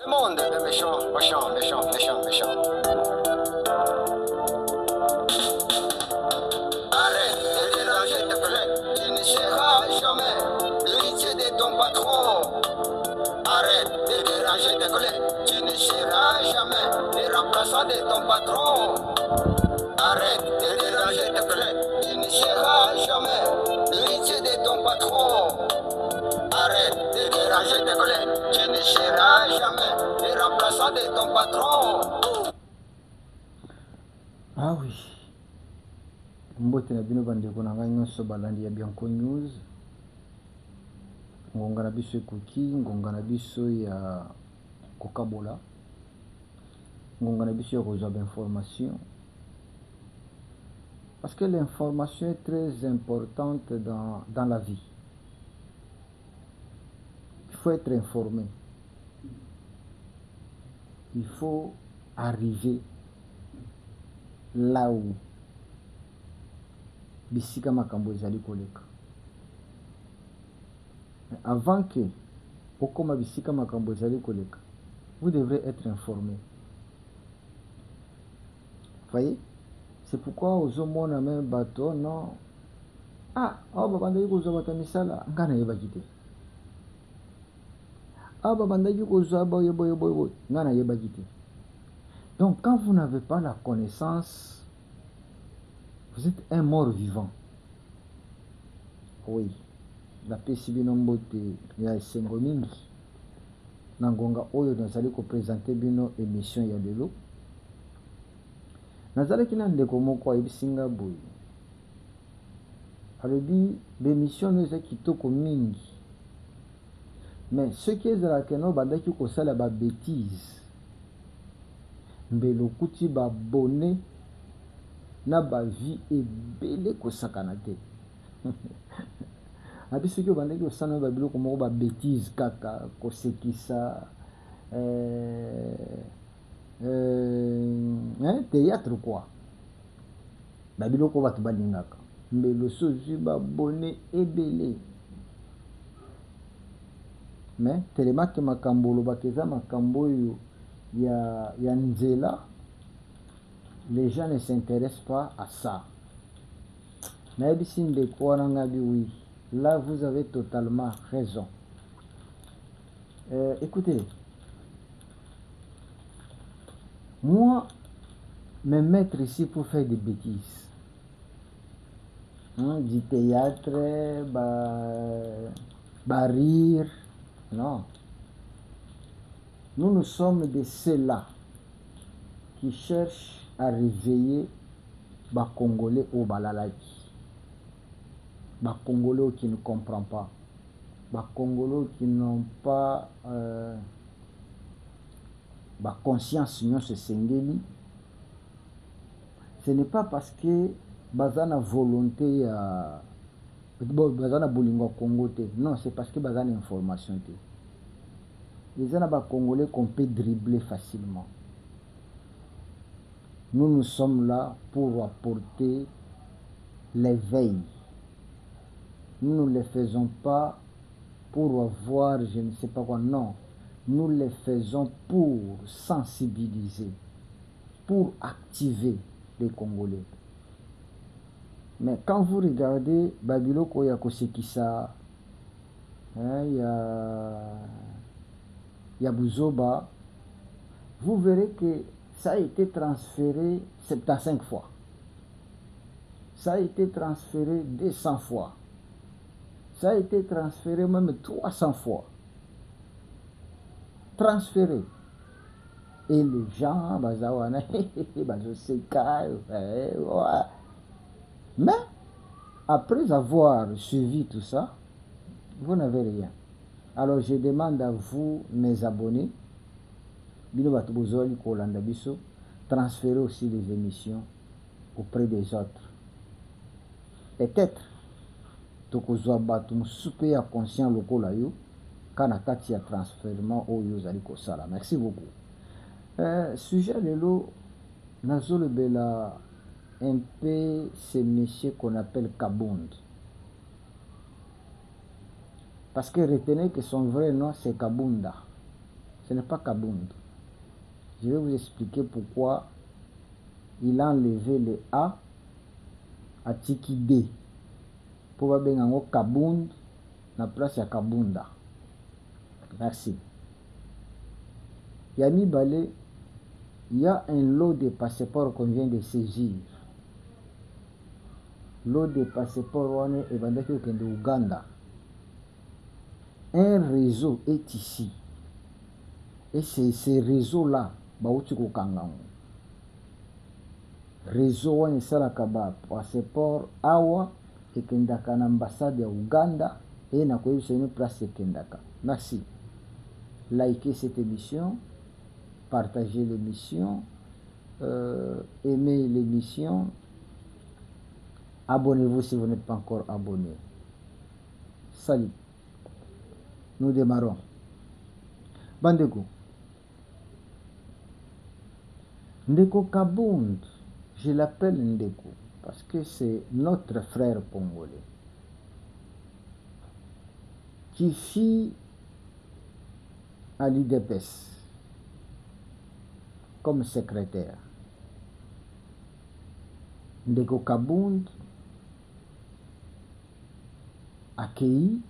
Monde de méchants, méchants, méchants, méchants, méchants. Arrête de déranger tes collègues, tu ne seras jamais l'héritier de ton patron. Arrête de déranger tes collègues, tu ne seras jamais le remplaçant de ton patron. Arrête de déranger tes collègues, tu ne seras jamais l'héritier de ton patron. Arrête de déranger tes collègues, tu ne seras jamais le remplaçant de ton patron. Ah oui. Mbote na bino bandeko na ngai nyonso balandi ya Bianco News. Ngonga na biso ekoki, ngonga na biso ya kokabola, ngonga na biso ya kozwa information. Parce que l'information est très importante dans la vie. Il faut être informé. Il faut arriver là où bisika makambo ezali koleka. Avant que okoma bisika makambo ezali koleka, vous devrez être informé. Voyez? C'est pourquoi aux hommes même bateau non. Ah, oh babanda yuko zo bata misala ngana yebaki te. Ah babanda yuko zo boy ngana yebaki te. Donc quand vous n'avez pas la connaissance, vous êtes un mort vivant. Oui. La pesibino mbote ya esengo mingi. Nangonga oyo nazali ko présenter bino émission ya lelo. Nazalaki na ndeko moko ayebisinga boye. Alobi bémission no eza kitoko mingi. Mais ce qui ezalaka no bandaki kosala ba bêtise. Mbelo kuti ba bonné na ba vie ebele kosakana te. Abi soki bandaki kosala ba biloko moko ba bêtise kaka kosekisa théâtre quoi. Ba biloko batu balingaka. Mbelo sozi ba bonné ebele. Mais telemaki makambo lobakeza makambo yo ya nzela, les gens ne s'intéressent pas à ça. Oui, là vous avez totalement raison. Écoutez, moi, me mettre ici pour faire des bêtises, du théâtre, rire, non. Nous sommes de ceux-là qui cherchent à réveiller les Congolais au balalaki. Les Congolais qui ne comprennent pas. Les Congolais qui n'ont pas conscience de ce sengeli. Ce n'est pas parce que bazana volonté bazana bolingo Congo te. Non, c'est parce que bazana information te. Les Congolais qu'on peut dribbler facilement. Nous sommes là pour apporter l'éveil. Nous ne le faisons pas pour avoir je ne sais pas quoi, non. Nous le faisons pour sensibiliser, pour activer les Congolais. Mais quand vous regardez Babiloko Yakosekisa, Yabuzoba, vous verrez que ça a été transféré 75 fois. Ça a été transféré 200 fois. Ça a été transféré même 300 fois. Transféré. Et les gens, mais après avoir suivi tout ça, vous n'avez rien. Alors je demande à vous, mes abonnés, transférez aussi les émissions auprès des autres. Peut-être tokozwa batu musupe ya conscient lokola yo kana kati ya transfèrement oyo zali kosala. Merci beaucoup. Sujet lelo nazolobela un peu ce monsieur qu'on appelle Kabund. Parce que retenez que son vrai nom c'est Kabunda. ce n'est pas Kabound. Je vais vous expliquer pourquoi il a enlevé le A à Tiki D. Pour va bien en Kabound, na place à Kabunda. Merci. Yami Balé, il y a un lot de passeports qu'on vient de saisir. Lot de passeports et de Ouganda. Un réseau est ici. Et c'est ce réseau-là, Baouchiko Kangang. Réseau est ça passeport Awa et Kendaka l'ambassade de Ouganda et n'a pas eu une place Kendaka. Merci. Likez cette émission, partagez l'émission, aimez l'émission, abonnez-vous si vous n'êtes pas encore abonné. Salut. Nous démarrons. Bandeko. Ndeko Kabound, je l'appelle Ndeko parce que c'est notre frère congolais qui fit à l'IDPS comme secrétaire. Ndeko Kabound accueilli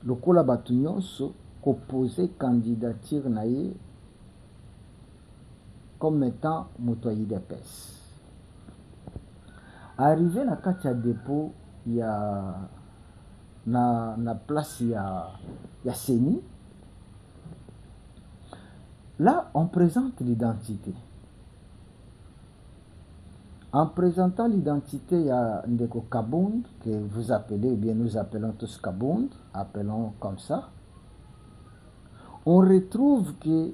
le Kolabatu nyonso proposé candidature naïe comme étant motoyi d'EPS. Arrivé na kati ya dépôt ya na place ya Seni, là on présente l'identité. En présentant l'identité, il y a Ndeko Kabound, que vous appelez, ou bien nous appelons tous Kabound, appelons comme ça. On retrouve que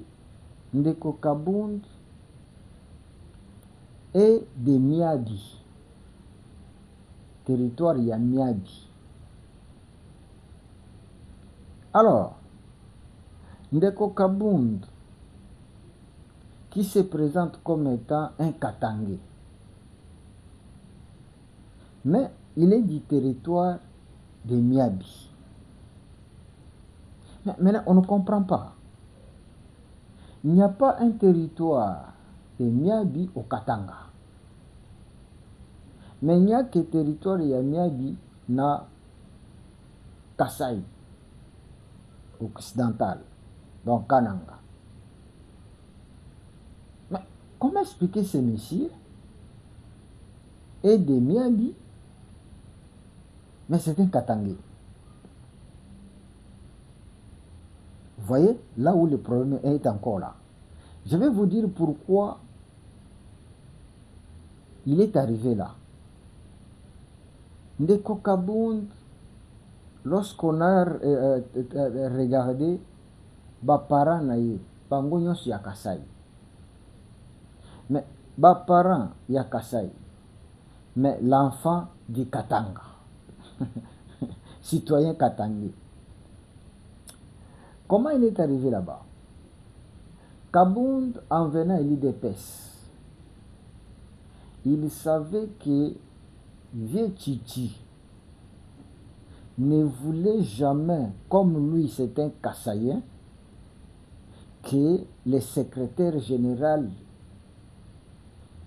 Ndeko Kabound est de Miabi, territoire ya Miabi. Alors, Ndeko Kabound, qui se présente comme étant un Katangé, mais il est du territoire de Miabi. Mais maintenant, on ne comprend pas. Il n'y a pas un territoire de Miabi au Katanga. Mais il n'y a que territoire de Miabi na Kasai occidental, donc Kananga. Mais comment expliquer ce messieurs et de Miabi, mais c'est un Katangé. Vous voyez, là où le problème est encore là. Je vais vous dire pourquoi il est arrivé là. Ndeko Kabound, lorsqu'on a regardé, parents naïe, bango nyonso ya Kasai. Mais parents ya Kasai, mais l'enfant du Katanga. Citoyen katangé. Comment il est arrivé là-bas? Kabound, en venant à l'IDPS, il savait que Vieux Titi ne voulait jamais, comme lui c'est un Kassaïen, que le secrétaire général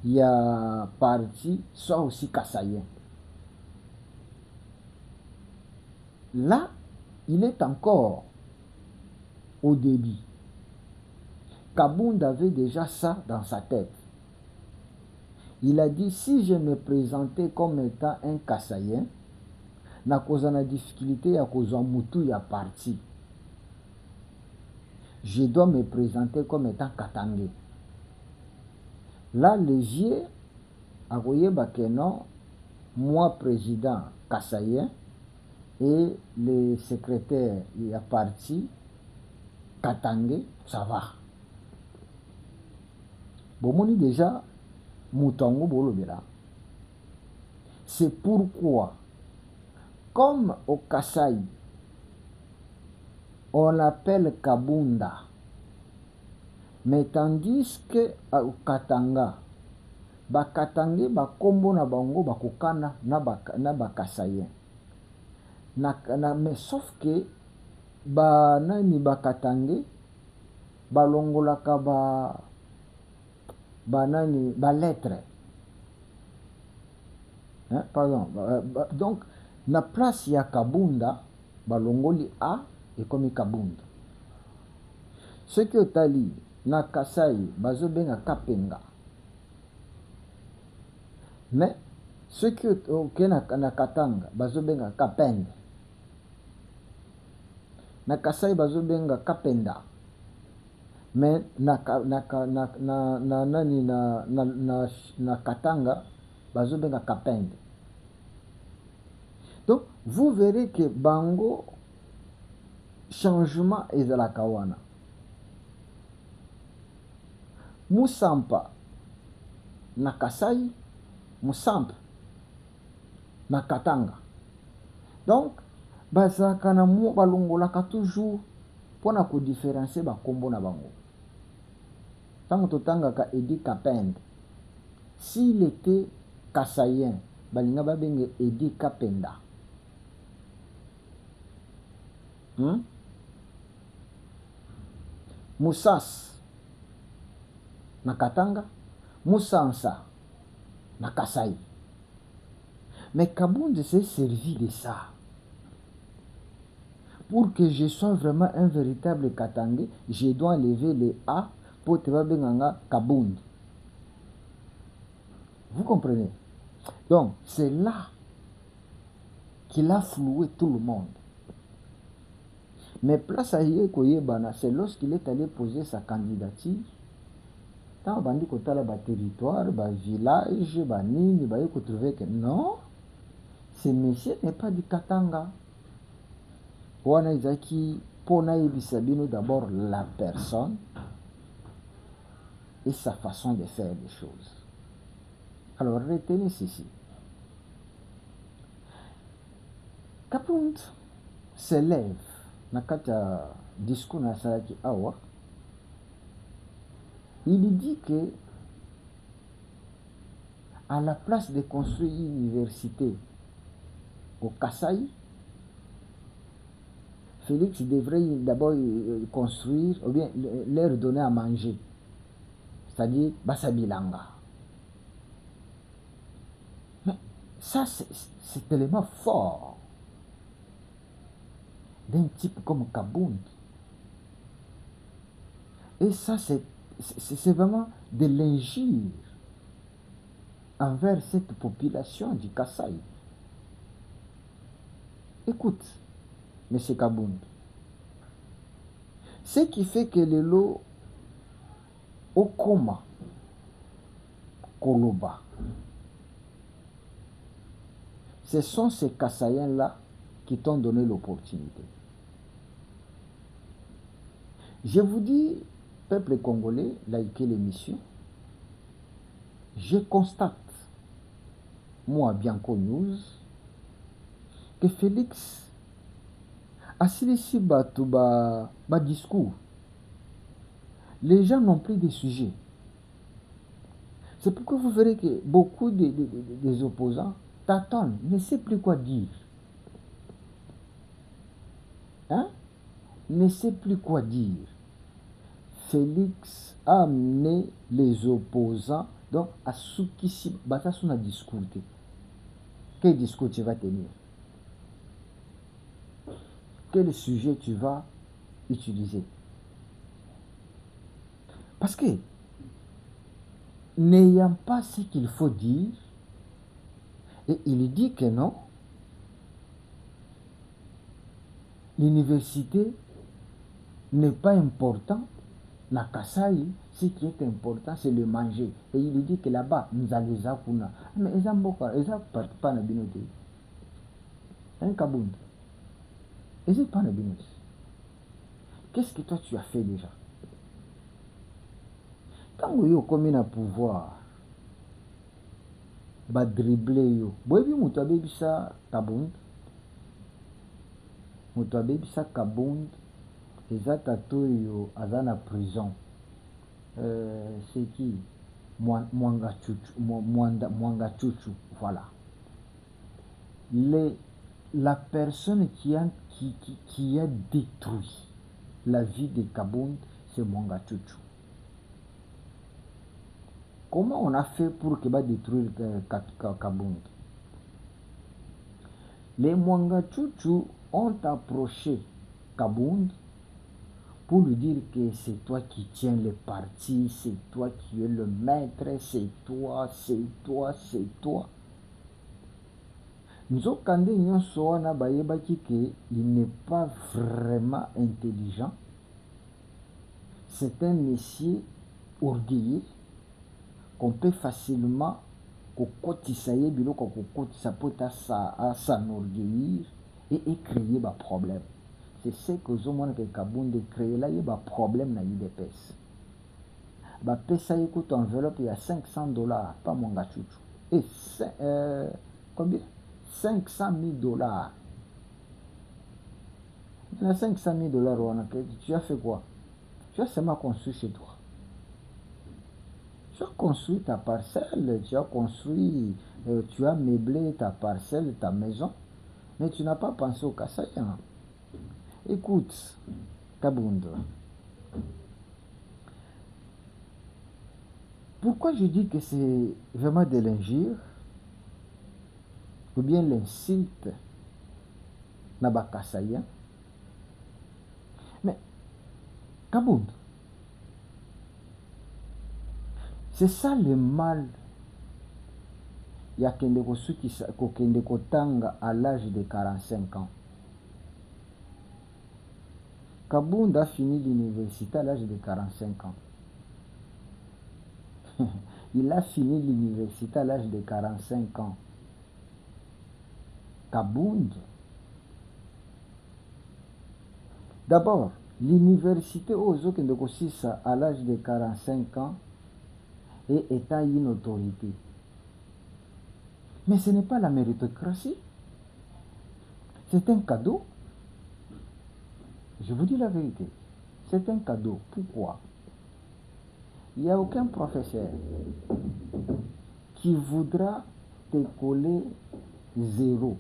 y a parti soit aussi Kassaïen. Là, il est encore au début. Kabound avait déjà ça dans sa tête. Il a dit, si je me présentais comme étant un Kassaïen, na cause de difficulté à cause de Moutou ya parti. Je dois me présenter comme étant Katangé. Là, les vieux, a que non, moi président Kassaïen et le secrétaire y a parti Katangé, ça va. Bon, déjà, Moutongo Bolobela. C'est pourquoi, comme au Kassai, on appelle Kabunda, mais tandis que au Katanga, Bakatangé, Bakombo na bango, Bakokana, na Bakasayen. Mais sauf que banani bakatange balongolaka banani lettre, hein? Pardon, donc na place ya Kabunda balongoli A ekomi Kabunda. Soki otali na Kasai bazobenga Kapenga, mais soki oke na Katanga bazobenga Kapende, na Kasai bazobenga Kapenda, mais na Katanga bazobenga Kapende. Donc vous verrez que bango changement ezalaka wana. Musampa na Kasai, Musampa na Katanga. Donc bazaka na balongolaka toujours pona ko différencier ba kombo na bango. Tango totangaka Edi Kapende, s'il était Kasayen balinga babenge Edi Kapenda. Musas na Katanga, Musansa na Kasai. Mais Kabunda s'est servi de ça. Pour que je sois vraiment un véritable Katangais, je dois enlever les A pour te faire Kabunda. Vous comprenez? Donc, c'est là qu'il a floué tout le monde. Mais place à Yékoyebana, c'est lorsqu'il est allé poser sa candidature. Tant bandi kotala ba territoire, ba village, ba nini, ba yeko trouver que non, ce monsieur n'est pas du Katanga. Wana izaki pona yebisabino d'abord la personne et sa façon de faire les choses. Alors retenez ceci. Kapund s'élève nakata discours na salaki awa. Il dit que à la place de construire une université au Kasaï, Félix devrait d'abord construire, ou bien leur donner à manger, c'est-à-dire Bassabilanga. Mais ça, c'est tellement fort d'un type comme Kabund. Et ça, c'est vraiment de l'injure envers cette population du Kasaï. Écoute, M. Kabund, ce qui fait que le lot au coma, Koloba, ce sont ces Kassaïens-là qui t'ont donné l'opportunité. Je vous dis, peuple congolais, likez l'émission, je constate, moi, Bianco News, que Félix a silisi ba discours. Les gens n'ont plus de sujets. C'est pourquoi vous verrez que beaucoup des opposants tâtonnent, ne savent plus quoi dire. Hein? Ne sait plus quoi dire. Félix a amené les opposants donc à Soukissi, bata son discours. Quel discours tu vas tenir? Quel sujet tu vas utiliser? Parce que n'ayant pas ce qu'il faut dire, et il dit que non, l'université n'est pas important. Na Kasai, ce qui est important, c'est le manger. Et il dit que là-bas, nous allons les apprendre. Mais ils n'ont pas de binote. Un Kabund. Ils n'ont pas de binote. Qu'est-ce que toi tu as fait déjà? Quand vous avez commis un pouvoir, va dribbler yo. Boyebi mutu abebisa Kabund. Mutu abebisa Kabund. Eza tato yo aza na prison. C'est qui? Mwanga Chuchu, voilà. la personne qui a détruit la vie de Kabound, c'est Mwangachuchu. Comment on a fait pour qu'il va détruire Kabound? Les Mwangachuchu ont approché Kabound pour lui dire que c'est toi qui tiens le parti, c'est toi qui es le maître, c'est toi, c'est toi, c'est toi. Nzokande nyonso wana bayebaki que il n'est pas vraiment intelligent. C'est un monsieur orgueilleux qu'on peut facilement kokotisa ye biloko kokotisa po s'enorgueillir et créer des problèmes. C'est ce que ozomona ke Kabound créé là, il y a des problèmes na UDPS. Bapesa ye kuta enveloppe il y a $500, pas Mwangachuchu. Et combien? $500,000. Il y a $500,000, tu as fait quoi? Tu as seulement construit chez toi. Tu as construit ta parcelle, tu as construit, tu as meublé ta parcelle, ta maison, mais tu n'as pas pensé au Kassaïen. Écoute, Kabound, pourquoi je dis que c'est vraiment de l'injure ou bien l'insulte Naba Kassaïen? Mais Kabound, c'est ça le mal. Il y a Kende Kotanga à l'âge de 45 ans. Kabound a fini l'université à l'âge de 45 ans. Il a fini l'université à l'âge de 45 ans. Kabound. D'abord, l'université aux Kende Kosisa à l'âge de 45 ans et étant une autorité. Mais ce n'est pas la méritocratie. C'est un cadeau. Je vous dis la vérité. C'est un cadeau. Pourquoi? Il n'y a aucun professeur qui voudra te coller 0.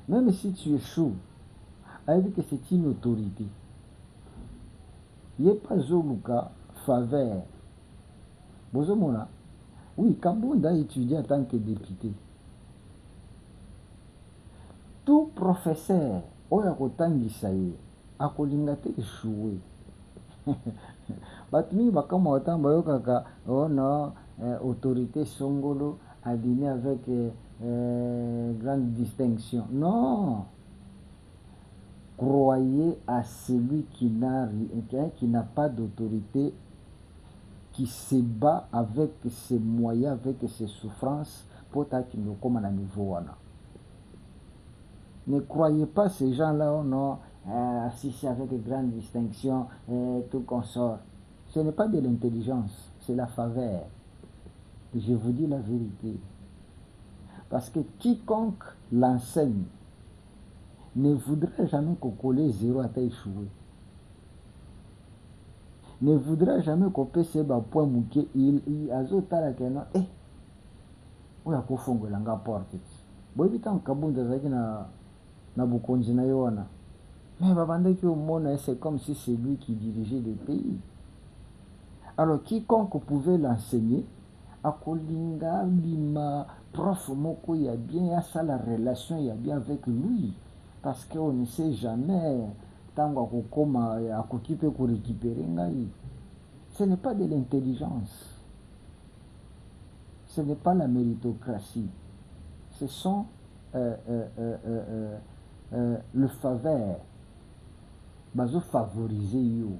Même si tu échoues, avec que c'est une autorité. Il n'y a pas Zoluka faveur. Bozomona. Oui, Kabound a étudié en tant que député. Tout professeur, oya kotangisa ye, akolinga te échouer. Batumi bakama otamba yokaka, oh non, autorité Songolo a dîné avec grande distinction. Non. Croyez à celui qui n'a pas d'autorité, qui se bat avec ses moyens, avec ses souffrances, pour qu'il ne comme à niveau. Ne croyez pas ces gens-là, oh non, si c'est avec grande distinction, tout consort. Ce n'est pas de l'intelligence, c'est la faveur. Je vous dis la vérité. Parce que quiconque l'enseigne ne voudra jamais qu'on colle 0 à échouer. Ne voudra jamais qu'on puisse se point mouquer. Il a zotala kena oya kofongola nga porte. Boy bitan Kabound zaki na bukonzi na yona. Mais babandaki au monde, c'est comme si c'est lui qui dirigeait le pays. Alors quiconque pouvait l'enseigner, akolinga bima prof moko ya bien, ya ça la relation ya bien avec lui. Parce qu'on ne sait jamais tango akokoma akoki pe ko récupérer ngai. Ce n'est pas de l'intelligence. Ce n'est pas la méritocratie. Ce sont le faveur. Bazo favoriser yo.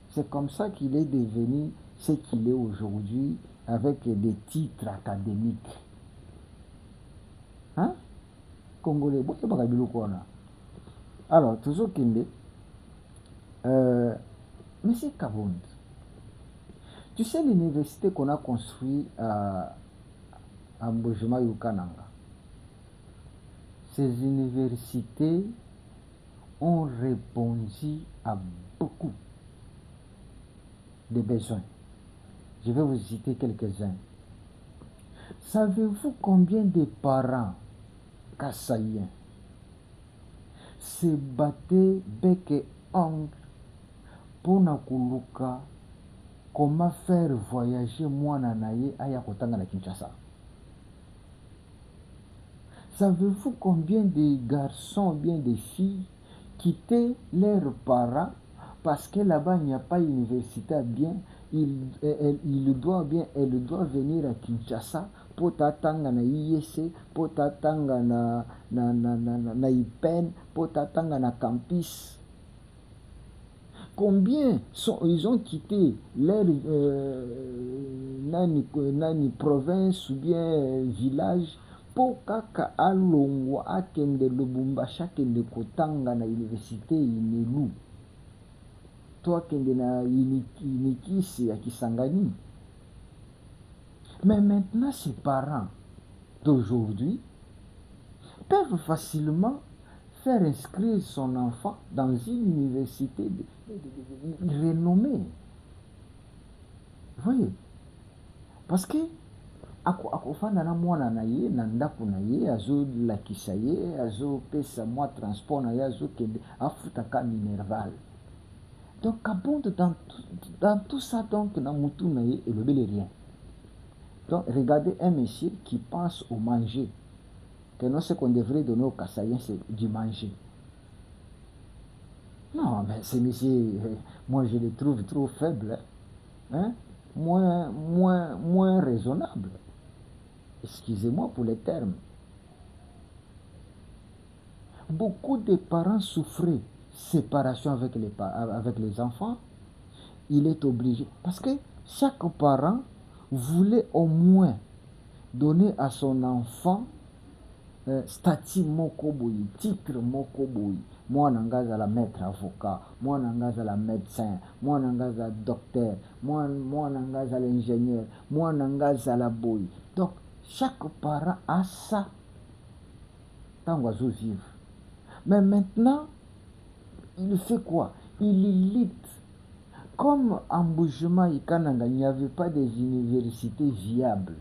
C'est comme ça qu'il est devenu ce qu'il est aujourd'hui avec des titres académiques. Hein? Congolais, bon, c'est pas qu'on a. Alors, toujours qu'il est, Monsieur Kabound, tu sais l'université qu'on a construite à Mbujima Yukananga, ces universités ont répondu à beaucoup de besoins. Je vais vous citer quelques-uns. Savez-vous combien de parents kassaïens se battait bec et ongle pour nakuluka comment faire voyager mwana naye aya kotanga na Kinshasa. Savez-vous combien de garçons, bien de filles quittaient leurs parents parce que là-bas il n'y a pas université bien, elle doit venir à Kinshasa pour t'attendre na IEC, pour t'attendre na IPEN, pour t'attendre na campus. Combien ils ont quitté leur nani province ou bien village pour kaka alongwa akende Lubumbashi akende kotanga na université inelu to akende na Unikisi ya Kisangani. Mais maintenant ces parents d'aujourd'hui peuvent facilement faire inscrire son enfant dans une université renommée. Vous voyez? Parce que akofanda na mwana na ye na ndako na ye azolakisa ye azopesa mwa transport na ye azokende afutaka minerval. Donc abonde dans tout ça, donc na mutu na ye elobeli rien. Donc regardez un monsieur qui pense au manger, que non, ce qu'on devrait donner aux Kassaïens c'est du manger. Non, mais ces messieurs, moi je les trouve trop faibles, hein? Moins raisonnables. Excusez-moi pour les termes. Beaucoup de parents souffraient séparation avec les enfants. Il est obligé. Parce que chaque parent voulait au moins donner à son enfant statut moko boyi, titre moko boyi. Moi nangaza la maître avocat, moi nangaza la médecin, moi nangaza docteur, moi nangaza l'ingénieur, moi nangaza la boyi. Donc chaque parent a ça tant oiseau vivre. Mais maintenant, il fait quoi? Il lutte. Comme en Boujema et Kananga, il n'y avait pas des universités viables.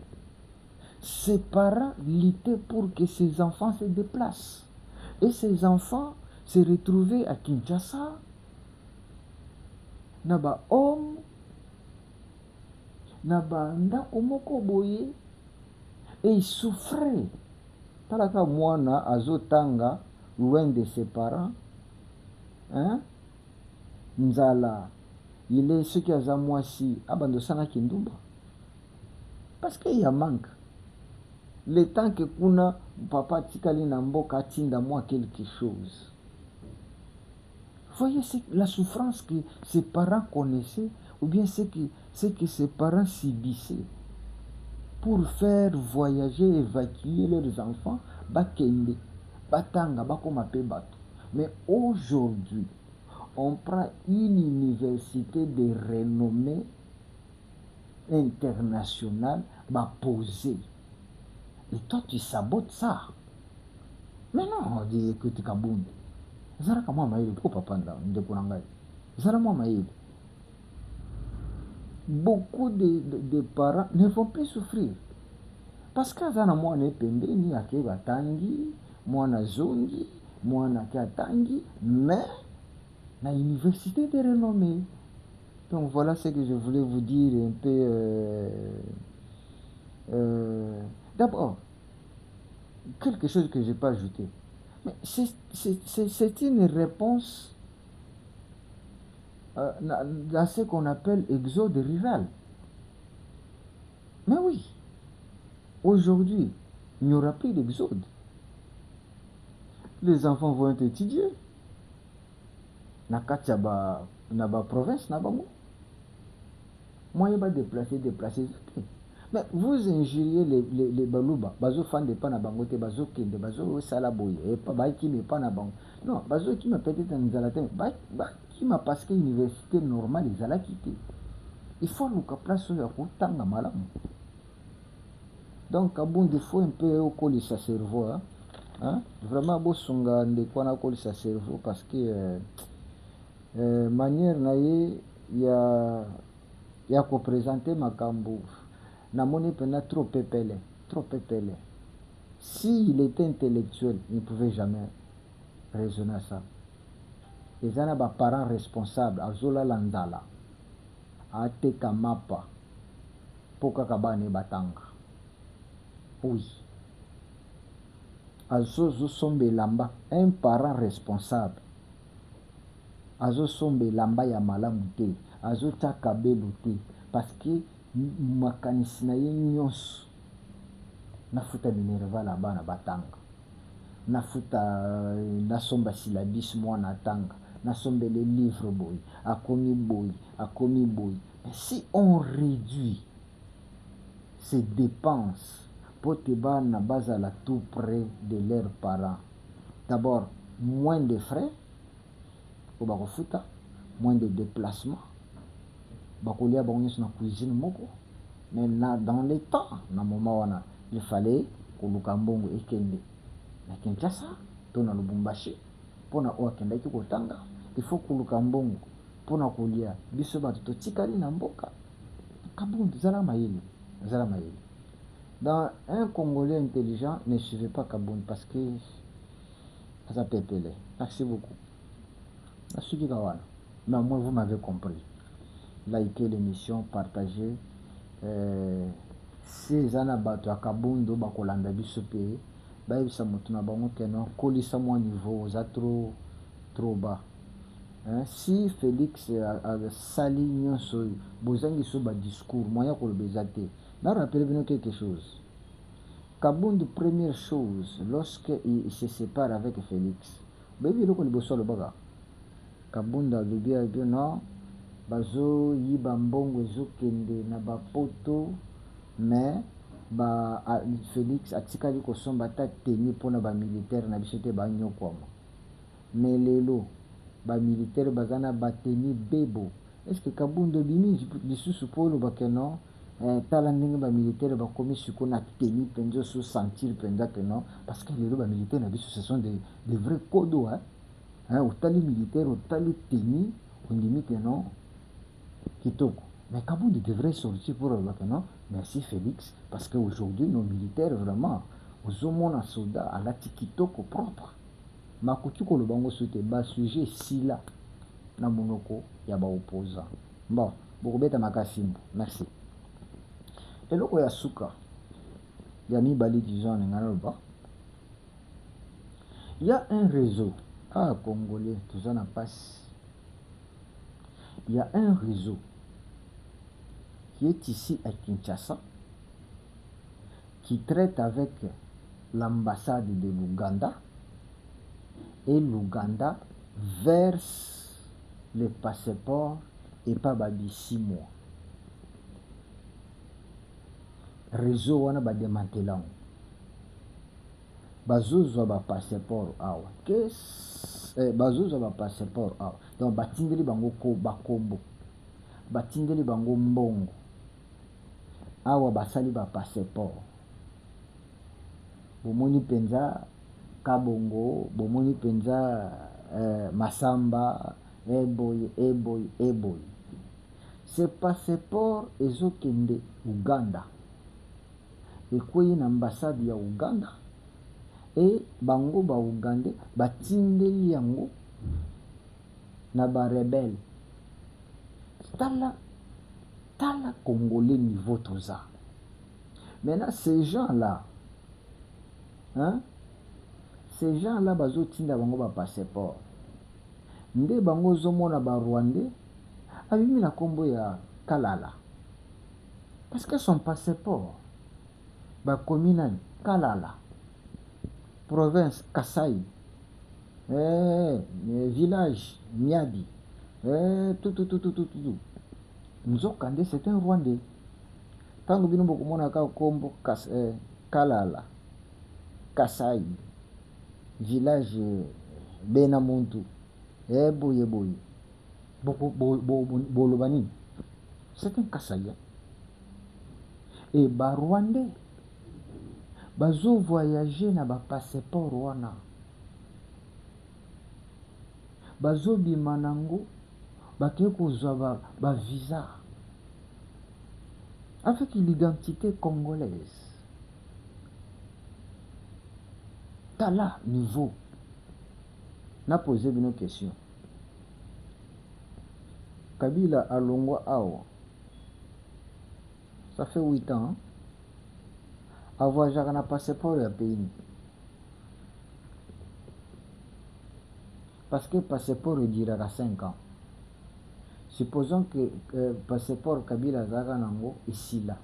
Ses parents luttaient pour que ses enfants se déplacent. Et ses enfants se retrouvaient à Kinshasa. Naba homme, naba ndako moko boye, et ils souffraient. Talaka mwana azotanga loin de ses parents, hein? Nzala, il est ce qui a moi si abandosana kindumba. Parce qu'il y a manque. Le temps que kuna papa tikali na mboka tinda moi quelque chose. Voyez la souffrance que ses parents connaissaient, ou bien ce que ses parents subissaient pour faire voyager, évacuer leurs enfants, bakende, batanga, bakoma pe bato. Mais aujourd'hui, on prend une université de renommée internationale, posée. Et toi, tu sabotes ça. Mais non, on dit que tu kabounes. Zara kama maïli, pourquoi papa nde kunangai? Zara moi maïli. Beaucoup de parents ne vont plus souffrir. Parce que zana mwana pembeni ake batangi, mwana zongi, mwana katangi, mais la université de renommée. Donc voilà ce que je voulais vous dire un peu. D'abord, quelque chose que je n'ai pas ajouté. Mais c'est une réponse dans ce qu'on appelle exode rural. Mais oui, aujourd'hui, il n'y aura plus d'exode. Les enfants vont être étudiés. Nakatiaba, naba province, nabango. Moi, il va déplacer. Mais vous injuriez les balouba, bazo fan de pas na bango te, bazo kende, bazo salaboye, et pas qui me pas na bango. Non, bazo qui m'a peut-être en zalatin, qui m'a parce que l'université normale, ils allaient quitter. Il faut nous place sur la route, tanga malam. Donc, à bon défaut, un peu au colis sa cerveau, hein? Vraiment, beau songa, de quoi na colis sa cerveau, parce que, manière naïe, il y a qu'à présenter ma cambo. Namoni pena trop pépélé. S'il était intellectuel, il ne pouvait jamais. raisonner ça. Eza na ba parents responsables azolala nzala ateka mapa mpo kaka bana batanga. Oui, azosomba elamba, un parent responsable azosomba elamba ya malamu te, azotia kabelo te, parce que makanisi na ye nyonso nafuta minerval ya bana batanga, nafuta nasomba syllabus mwana atanga, nasombele livre boye, akomi boye, akomi boye. Mais si on réduit ces dépenses pour que bana bazala tout près de leurs parents, d'abord moins de frais pour bakofuta, moins de déplacements, bakolia bango nyonso na cuisine moko. Mais dans les temps na moment wana il fallait koluka mbongo ekende na Kinshasa to na Lubumbashi mpona oyo akendaki kotanga. Il faut koluka mbongo mpona kolia biso bato totikali na mboka. Kabundu zala mayele, zala mayele. Dans un Congolais intelligent, ne suivez pas Kabundu parce que ça peut peler. Merci beaucoup. Merci Kawana. Mais moi vous m'avez compris. Likez l'émission, partagez. Si zana bato ya Kabundu bakolanda biso pe bayebisa moto na bango keno kolisa mwa niveau oza trop bas. Si Félix asali nyonso bozangi so ba discours moya koloba eza te. Na rappelez bino quelque chose. Kabundu, première chose, lorsque il se sépare avec Félix, baby loko liboso lobaka Kabundu alobi abi non bazo yiba mbongo ezokende na bapoto, mais Félix atikali kosomba ata teni mpona bamilitaire na biso te banyokwama. Mais lelo bamilitaire baza na bateni bebo. Est-ce que Kabundu bimi lisusu mpo olobaka non tala ndenge bamilitaire bakomi siko na teni mpenza oso sentir mpenza ke non, parce que lelo bamilitaire na biso ce sont des vrais kodo. Otali militaire otali teni ondimi ke non kitoko. Mais Kabundu devrait sortir pour le non, merci Félix, parce qu'aujourd'hui nos militaires vraiment ozomona soldat alati kitoko propre. Makuti kolobango sote ba sujet sila na monoko ya ba opposant. Bon, bokobeta makasimbo. Merci. Eloko ya suka ya mibali disons ngana ba. Il y a un réseau congolais tous en passe. Il y a un réseau qui est ici à Kinshasa, qui traite avec l'ambassade de l'Ouganda, et l'Ouganda verse le passeport et pas babi 6 mois. Réseau wana ba démantelant. Bazozwa ba passeport awa. Bazozwa ba passeport awa. Donc batindeli bango ko bakombo. Batindeli bango mbongo. Awa basali ba passeport. Bomoni penza Kabongo, bomoni penza Masamba, eboy. Ce passeport ezokende Uganda. Ekoyi na ambassade ya Uganda. Et bango ba Uganda batindeli yango na ba rebelle. Tala Congolais niveau toza. Maintenant ces gens-là, ces gens-là bazo tinda bango ba passeport. Nde bango zomona ba Rwandais abimi na kombo ya Kalala. Parce que son passeport ba commune Kalala, province Kasai, village Miadi, tout. Nzokande c'est un Rwandais. Tango bino bokomona ka kombo Kalala, Kasai, village Benamuntu, boye. Bolobani. C'est un Kasaïen. Et ba Rwandais bazo voyager na ba passeport wana. Bazo bimanango bake kozwa ba visa avec l'identité congolaise. Tala niveau na poser une question. Kabila alongwa awa, ça fait 8 ans, avoir déjà un passeport à pays. Parce que passeport durera 5 ans. Supposons que passeport Kabila Zaga Nango ici là.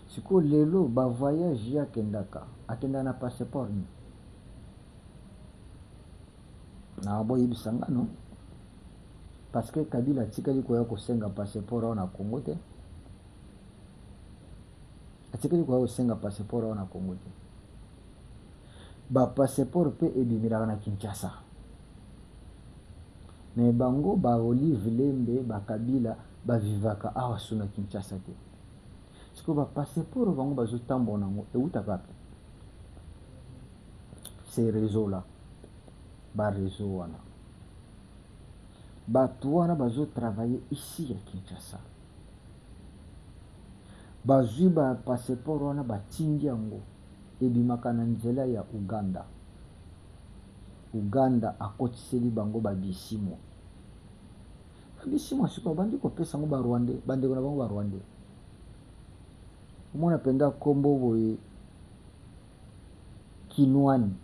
Si que lelo ba voyage ya kendaka, akenda na passeport ni. Na boyi bisanga non. Parce que Kabila tikali ko yako senga passeport na Congo te. Atikali ko yako senga passeport na Congo te. Ba passeport pe ebimira na Kinshasa. Mais bango ba Olive Lembe ba Kabila ba vivaka awa suna Kinshasa te. Siko ba passeport bango bazo tambo nango euta kapi. Ces réseaux là. Ba réseau wana. Batu wana bazo travailler ici à Kinshasa. Bazui ba passeport wana batindi yango ebimaka na nzela ya Uganda. Uganda akotiseli bango ba bisimo. Bisimo siko bandi kopesa ngo ba Rwandais, bandeko na bango ba Rwandais. Mona penda kombo boye Kinwani.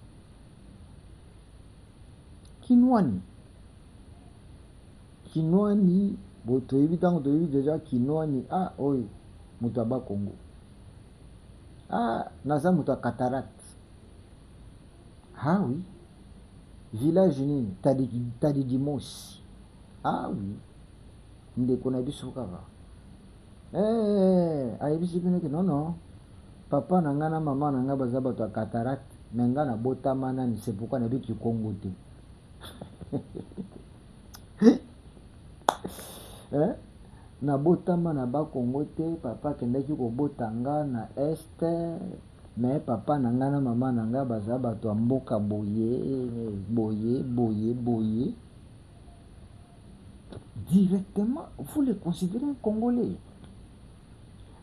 Kinwani boto ebitango to ebi déjà Kinwani oy mutaba Congo. Naza muta cataracte. Oui. Village nini Tadidimosi. Oui. Ndeko na biso kaka. Ayebisi bino ke non. Papa na nga na mama na nga baza bato ya cataracte. Mais nga na botama nani, c'est pourquoi na biki Congo te. Na botama na ba Congo te, papa kendaki ko botanga na este, mais papa na nga na mama na nga baza bato ya mboka boye. Directement, vous les considérez Congolais.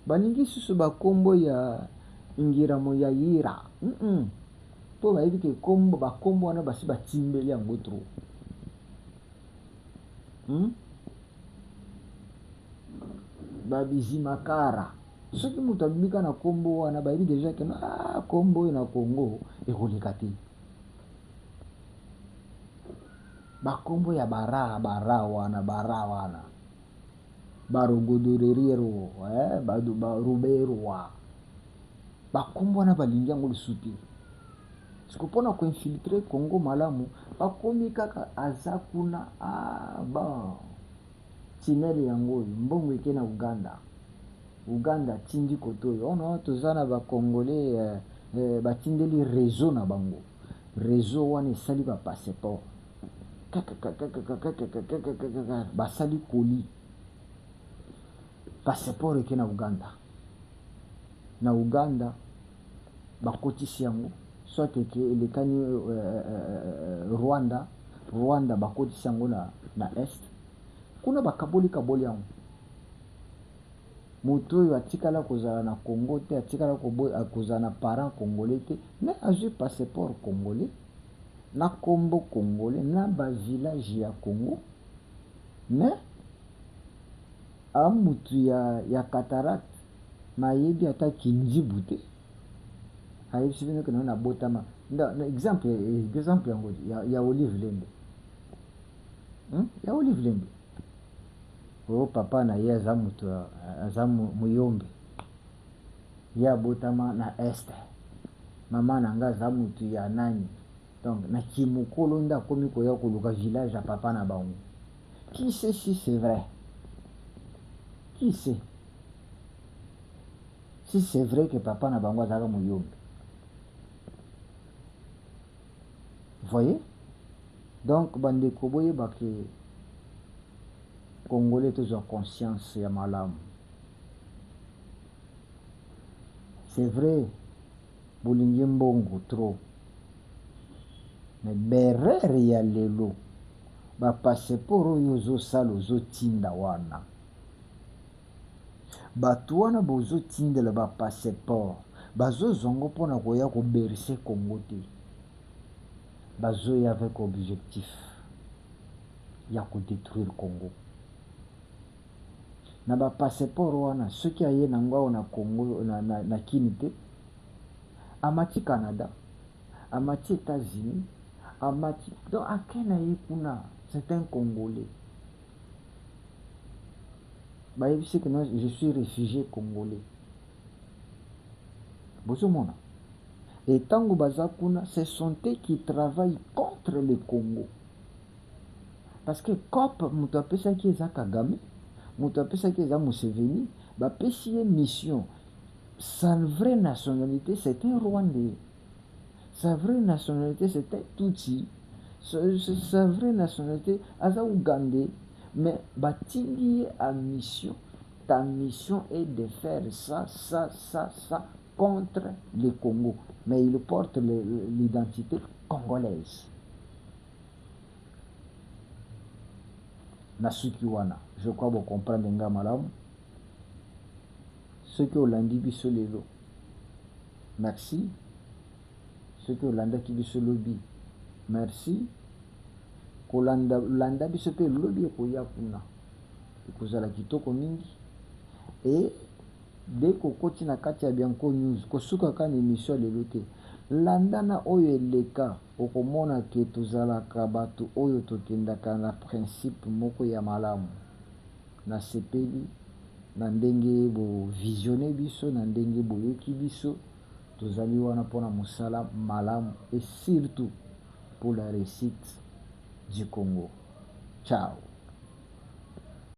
Baningi susu ba kombo ya Ngiramo ya Yira. Po ba yiki kombo ba kombo wana basi ba timbeli yango tro. Babizi makara. Soki mutu abimika na kombo wana bayebi deja ke kombo na Congo ekoleka te. Bakombo ya bara wana. Barogodorero, baruberwa. Bakombo wana balingi yango lisuti. Siko pona ko infiltrer Congo malamu, bakomi kaka azakuna bon. Tineli yango mbongo eke na Uganda tindi kotoyo. Ono tozana ba Congolais batindeli réseau na bango. Réseau wana esali ba passeport. Basali koli. Passeport eke na Uganda bakotisi yango. Soit eke elekani Rwanda bakotisi yango na est. Kuna bakaboli yango. Moto oyo atikala kozala na Congo te, atikala kozala na parent congolais te, mais azwi passeport congolais, na kombo congolais, na ba village ya Congo, mais mutu ya cataracte, mayebi ata kinzibu te. Ayebi sivino kena na botama. Exemple yango ya Olive Lembe. Ya Olive Lembe. Papa na ye aza muyombe. Ya botama na este. Mama na nga aza mutu ya nani. Donc na kimukolo nda komi koya koluka village ya papa na bango. Qui sait si c'est vrai? Qui sait? Si c'est vrai que papa na bango azaka muyombe. Voyez? Donc bandeko boye bake Congolais tous ont conscience ya malamu. C'est vrai, bolingi mbongo trop. Mais berere ya lelo, ba passeport oyo ozosala ozotinda wana. Bato wana bozotindela ba passeport, bazozongo mpona koya koberise Congo te. bazoya avec objectif ya kodétruire Congo. Na ba passeport wana soki aye nango awa na Congo na kini te, amati Canada, amati États-Unis, amati donc ake na ye kuna, c'est un Congolais. Bayebisi que non, je suis réfugié congolais. Bozomona. Et tango baza kuna, ce sont eux qui travaillent contre le Congo. Parce que COP, mutu apesaki eza Kagame, mutu apesaki eza Museveni, bapesi ye mission. Sa vraie nationalité, c'est un Rwandais. Sa vraie nationalité, c'est un Tutsi. Sa vraie nationalité, aza Ougandais. Mais batili ye a mission. Ta mission est de faire ça contre le Congo. Mais il porte l'identité congolaise. Nasuki wana, je crois que vous comprenez nga malamu. Ceux qui ont landi biso lelo, merci. Ceux qui ont landi biso lobi, merci. Kolanda biso pe lobi ekoya kuna. Ekozala kitoko mingi. Et dès que koti na kati ya Bianco News, kosuka kana émission lelo te. Landana oyo eleka, okomona ke tozalaka bato oyo tokendaka na principe moko ya malamu. Na sepeli, na ndenge bo visionné biso, na ndenge boyoki biso, tozali wana pona musala malamu et surtout pour la réussite du Congo. Ciao.